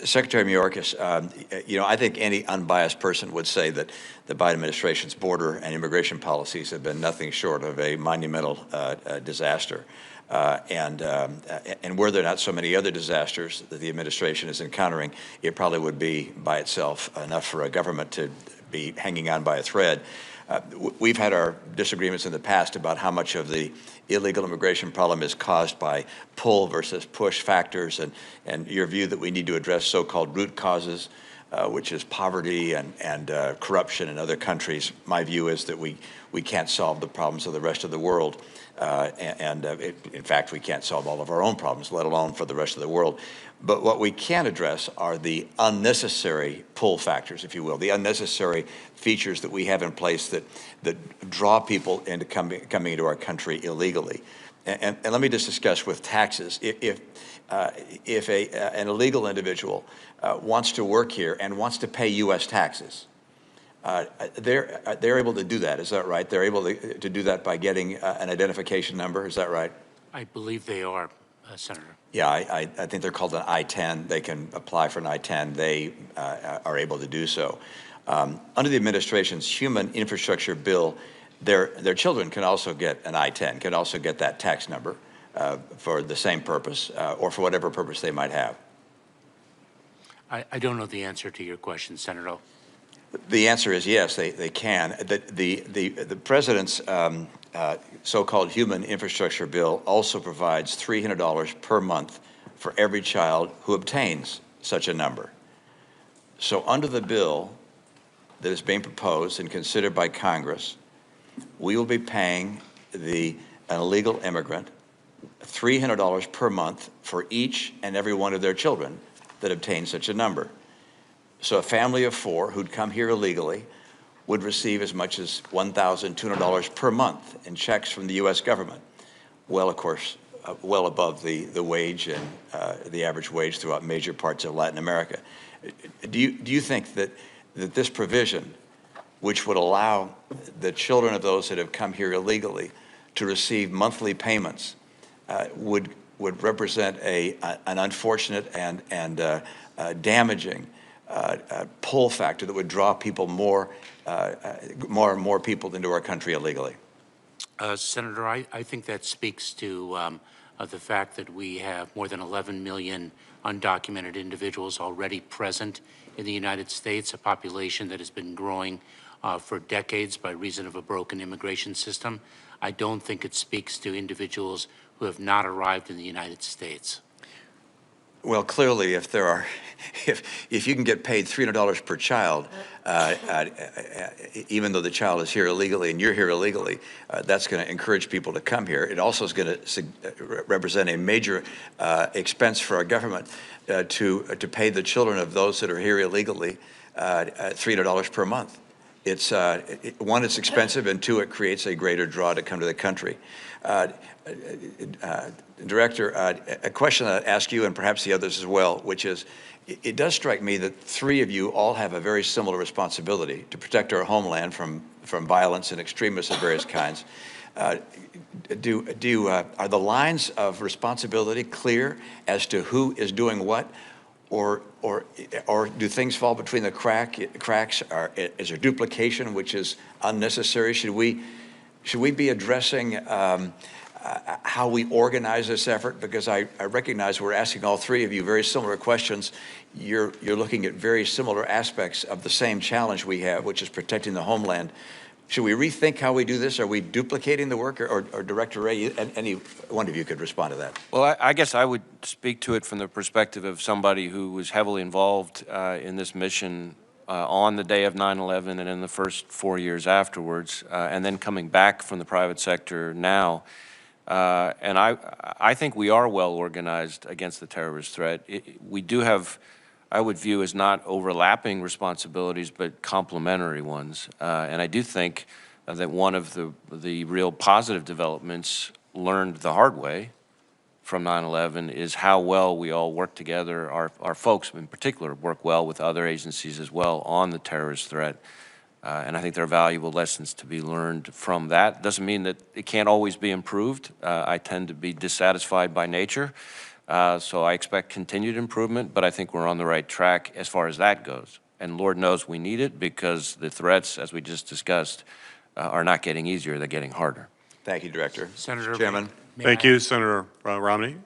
Secretary Mayorkas, I think any unbiased person would say that the Biden administration's border and immigration policies have been nothing short of a monumental disaster. And were there not so many other disasters that the administration is encountering, it probably would be by itself enough for a government to be hanging on by a thread. We've had our disagreements in the past about how much of the illegal immigration problem is caused by pull versus push factors, and your view that we need to address so-called root causes, which is poverty and corruption in other countries. My view is that we can't solve the problems of the rest of the world. In fact, we can't solve all of our own problems, let alone for the rest of the world. But what we can address are the unnecessary pull factors, if you will, the unnecessary features that we have in place that draw people into coming into our country illegally. And let me just discuss with taxes. If an illegal individual wants to work here and wants to pay U.S. taxes, they're able to do that. Is that right? They're able to do that by getting an identification number. Is that right? I believe they are, Senator. Yeah, I think they're called an I-10. They can apply for an I-10. They are able to do so. Under the administration's human infrastructure bill, their children can also get an I-10, can also get that tax number for the same purpose or for whatever purpose they might have. I don't know the answer to your question, Senator. The answer is yes, they can. The president's so-called human infrastructure bill also provides $300 per month for every child who obtains such a number. So under the bill that is being proposed and considered by Congress, we will be paying an illegal immigrant $300 per month for each and every one of their children that obtain such a number. So a family of 4 who'd come here illegally would receive as much as $1,200 per month in checks from the U.S. government. Well, of course, well above the wage and the average wage throughout major parts of Latin America. Do you think that this provision, which would allow the children of those that have come here illegally to receive monthly payments, would represent an unfortunate and damaging pull factor that would draw people more and more people into our country illegally? Senator, I think that speaks to the fact that we have more than 11 million undocumented individuals already present in the United States, a population that has been growing for decades by reason of a broken immigration system. I don't think it speaks to individuals who have not arrived in the United States. Well, clearly, if you can get paid $300 per child, even though the child is here illegally and you're here illegally, that's going to encourage people to come here. It also is going to represent a major expense for our government to pay the children of those that are here illegally $300 per month. It's one, it's expensive, and 2, it creates a greater draw to come to the country. Director, a question I'd ask you and perhaps the others as well, which is, it does strike me that 3 of you all have a very similar responsibility to protect our homeland from violence and extremists of various kinds. Are the lines of responsibility clear as to who is doing what, or do things fall between the cracks? Is there duplication, which is unnecessary? Should we be addressing how we organize this effort? Because I recognize we're asking all 3 of you very similar questions. You're looking at very similar aspects of the same challenge we have, which is protecting the homeland. Should we rethink how we do this? Are we duplicating the work? Or Director Wray, any one of you could respond to that. Well, I guess I would speak to it from the perspective of somebody who was heavily involved in this mission on the day of 9/11 and in the first 4 years afterwards, and then coming back from the private sector now. And I think we are well organized against the terrorist threat. We do have, I would view as not overlapping responsibilities, but complementary ones. And I do think that one of the real positive developments learned the hard way from 9/11 is how well we all work together. Our folks in particular work well with other agencies as well on the terrorist threat. And I think there are valuable lessons to be learned from that. Doesn't mean that it can't always be improved. I tend to be dissatisfied by nature, So I expect continued improvement, but I think we're on the right track as far as that goes. And Lord knows we need it because the threats, as we just discussed, are not getting easier, they're getting harder. Thank you, Director. Senator, Chairman. may Thank I- you, Senator Romney.